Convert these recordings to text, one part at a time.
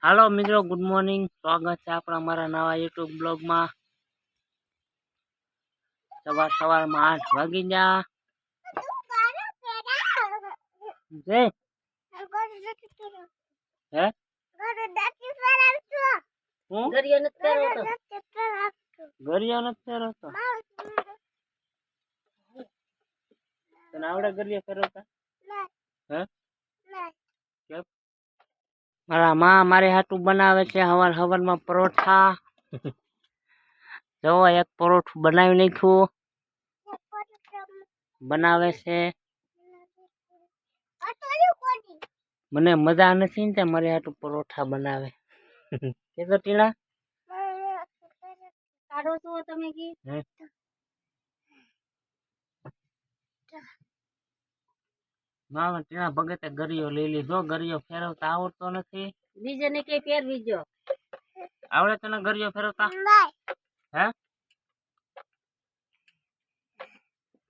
હાલો મિત્રો, good morning. સ્વાગત છે આપણા મારા નવા યુટ્યુબ બ્લોગમાં. સવારમાં 8 વાગી ગયા. હે હું ગરિયો નથી ફેરવતો. તને આવડે ગરિયો ફેરવતા? હે કેમ? મારા માં મારે હાટું બનાવે છે હવારમાં પરોઠા. જો એક પરોઠું બનાવી નાખ્યું, બનાવે છે. મને મજા નથી ને મારે હાટું પરોઠા બનાવે. કે તો ટીણા કાઢો છો તમે કી ના ટીણા ભગતે ગરિયો લઈ લીધો. ગરિયો ફેરવતા આવડતો નથી. બીજાને કે ફેરવી જો. આવડે તને ગરિયો ફેરવતા? હે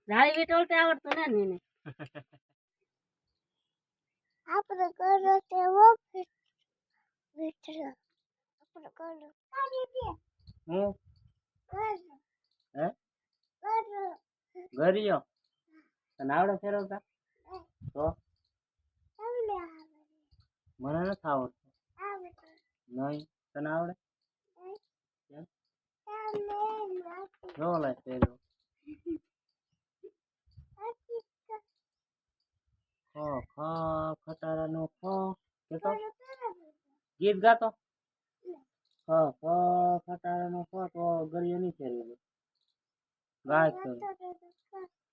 જાળી વીટોળતા આવડતું ને એને. આપણે કરો તેવો વીટળો આપણે કરો હું હે ગરિયો તને આવડે ફેરવતા? તો મને નથી આવડતું. નહીં તને આવડે? જો લે ફેરવ. ખો ખો ખટારાનો ખો કેતો ગીત ગાતો. ખો ખો ખટારાનો ખો તો ગરિયો નહીં ફેરવી. ગાય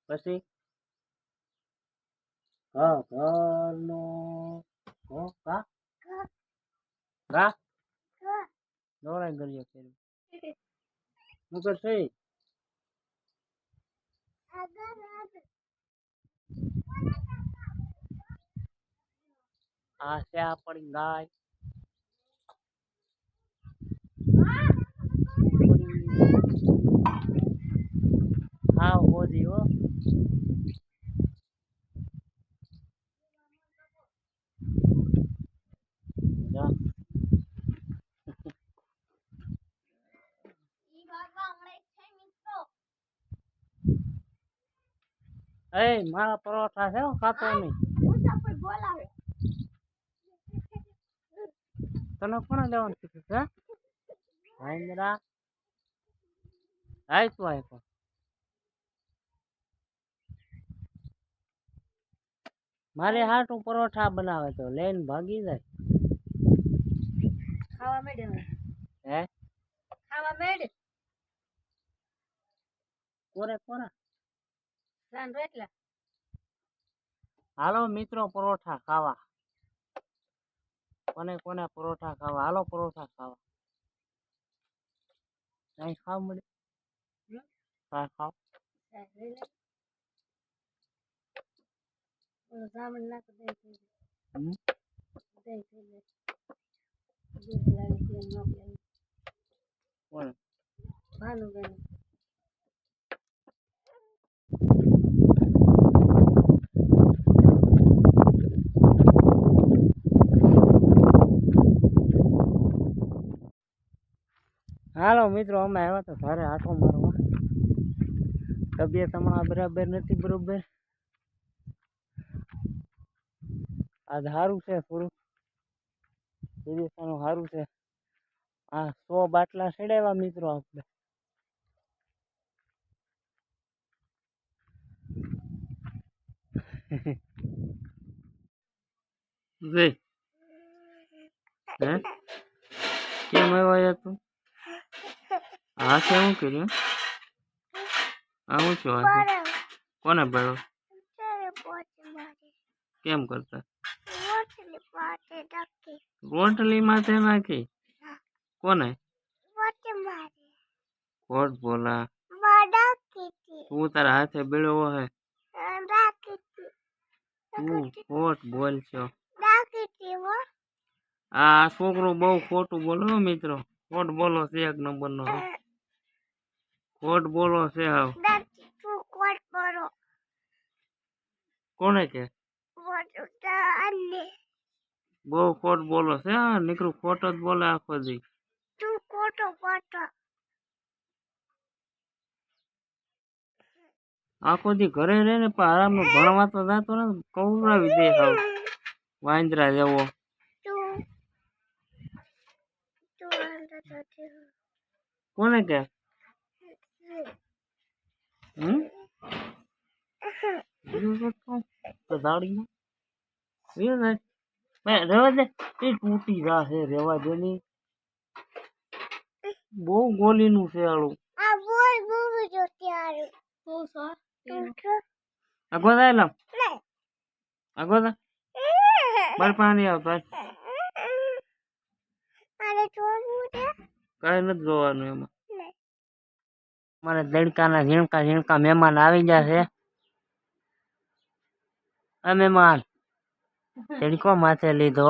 પછી ઘરનો ખો કા ગા દોડાય ગરિયો ફેરવી. હું કરશે આ છે આપણી ગાય. હા હોજી હો. એ મારા પરોઠા છે ખાતો નહીં. તને કોને લેવાનું કીધું છે? ભાઈંદરા આય તું આય પણ મારે હાટું પરોઠા બનાવે તો લઈને ભાગી જાય. ખાવા મેડે હે ખાવા મેડ કોરે કોરા રાન રેટલા. હાલો મિત્રો પરોઠા ખાવા. કોને કોને પરોઠા ખાવા? હાલો પરોઠા ખાવા. નહીં ખાવ મળે હા ખાવ. કોણ ભાનુબેન? હાલો મિત્રો અમે આવ્યા તો ઘરે આંટો મારવા. તબિયત હમણાં બરાબર નથી. બરોબર આજ સારું છે થોડું. દિવસનું સારું છે. હા 100 બાટલા ચડાવ્યા મિત્રો આપણે. હે કેમ આવ્યા તું? હા છે શું કર્યું? આ શું છું? કોને ભરો? કેમ કરતા? રોટલી માથે નાખી? કોને? કોટ બોલા તું તારા હાથે બેડો હે. તું ખોટ બોલ છો. આ છોકરો બહુ ખોટું બોલો મિત્રો. ખોટ બોલો છે એક નંબર નો. ખોટ બોલો છે હાવ. કોને કે બહુ ખોટ બોલો છે હા નીકળું ખોટો જ બોલે આખો દી આખો દી ઘરે રહે ને પણ આરામ ભણવા તો જાતો ને કવરાવી દે હાવ વાંદરા જેવો કોને કે રેવા દે એ તૂટી જાશે રેવા દે ની બહુ ગોલી નું છે આળું આગો જાય આગો જા બાર પાણી આવતો કઈ નથી જોવાનું એમાં મારે દડકાના ઝીણકા ઝીણકા મહેમાન આવી ગયા છે આ મહેમાન તડકો માથે લીધો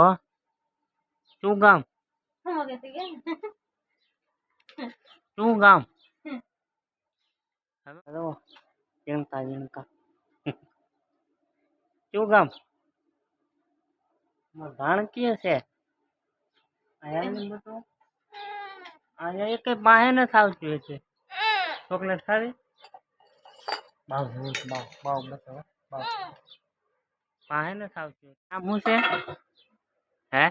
શું ગામ શું ગામ ઝીણકા ઝીણકા શું ગામ ધાણકીય છે અહીંયા એક બાહે ન આવતું છે ચોકલેટ ખાવી બાવ બાવ બાવ બતાવો બાવ બાહે ન આવતું નામ શું છે હે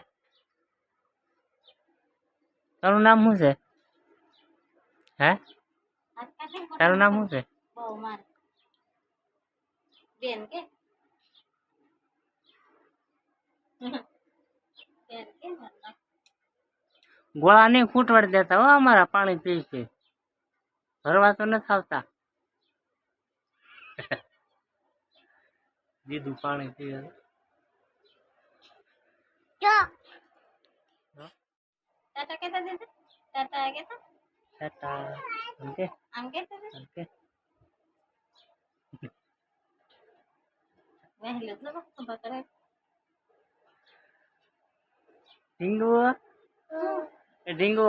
તારું નામ શું છે હે તારું નામ શું છે ગોળા નહીં ખૂટવાડી દેતા હો અમારા પાણી પી પી ભરવા તો નથી આવતા દીધું પાણી પીવે ટાટા કેતા દીધું ટાટા કેતા ટાટા આમ કે વહેલો તો પકડે ઢીંગુ એ ઢીંગુ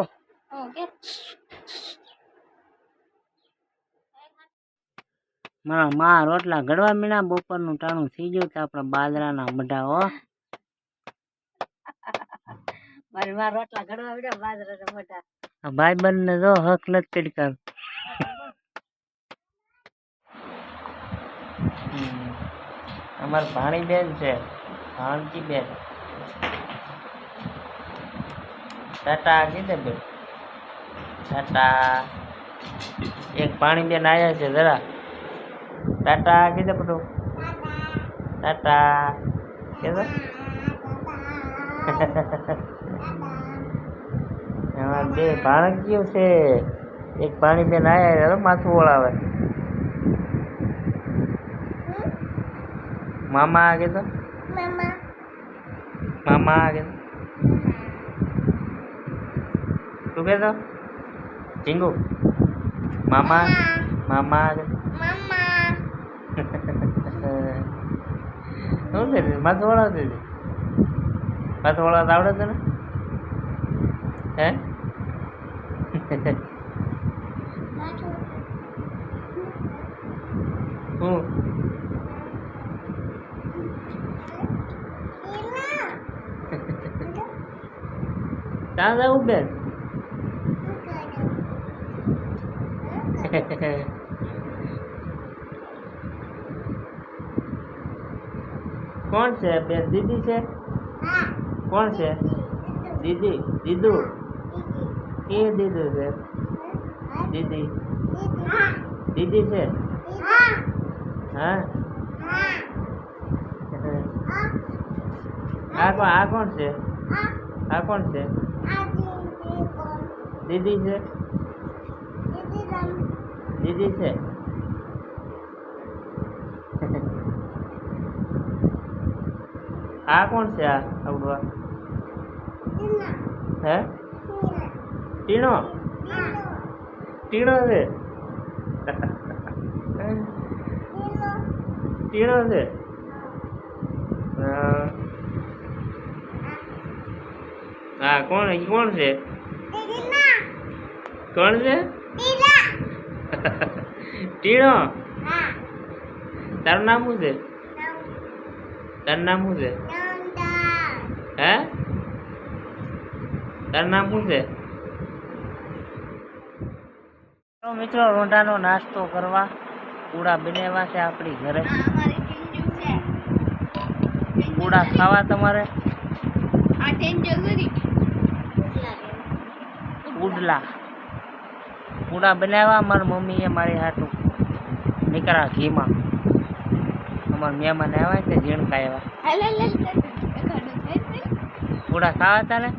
ઓકે મારા માં રોટલા ઘડવા મીના બપોરનું ટાણું થઈ ગયું તો આપણા બાજરાના મઢા હો મારી માં રોટલા ઘડવા મીના બાજરાના મઢા આ ભાઈબંધ ને જો હક નથી તડકા અમાર ભાણી બેન છે ભાણકી બેન ટાટા કીધે બેન ટાટા એક પાણી બેન આવ્યા છે જરા ટાટા કીધે બધું ટાટા કીધો એમાં બે ભાણકીઓ છે એક પાણી બેન આવ્યા માથું ઓળાવે મામા આગે તો મામા આગે શું કહેતો ઢીંગુ મામા મામા આગે શું છે માથું ઓળાવતી હતી માથું ઓળાવતા આવડે તને હે હું ત્યાં જવું બેન કોણ છે બેન દીદી છે કોણ છે દીદી દીદુ કે દીદુ છે દીદી દીદી છે હા આ કોણ છે આ કોણ છે દીદી છે દીદી છે આ કોણ છે આ આવડવા હે ટીણો ટીણો છે ટીણો છે હા કોણ કોણ છે કોણ છે ટીણો તારું નામ શું છે તારું નામ શું છે હે તારું નામ શું છે? તો મિત્રો રોંઢાનો નાસ્તો કરવા પૂડા બનાવ્યા છે આપણી ઘરે. પૂડા ખાવા તમારે? ઉડલા પૂડા બનાવ્યા મારી મમ્મીએ મારી હાટું નીકળ્યા ઘીમાં. અમારા મહેમાન આવ્યા છે ઝીણકા આવ્યા. પૂડા ખાવા તારે?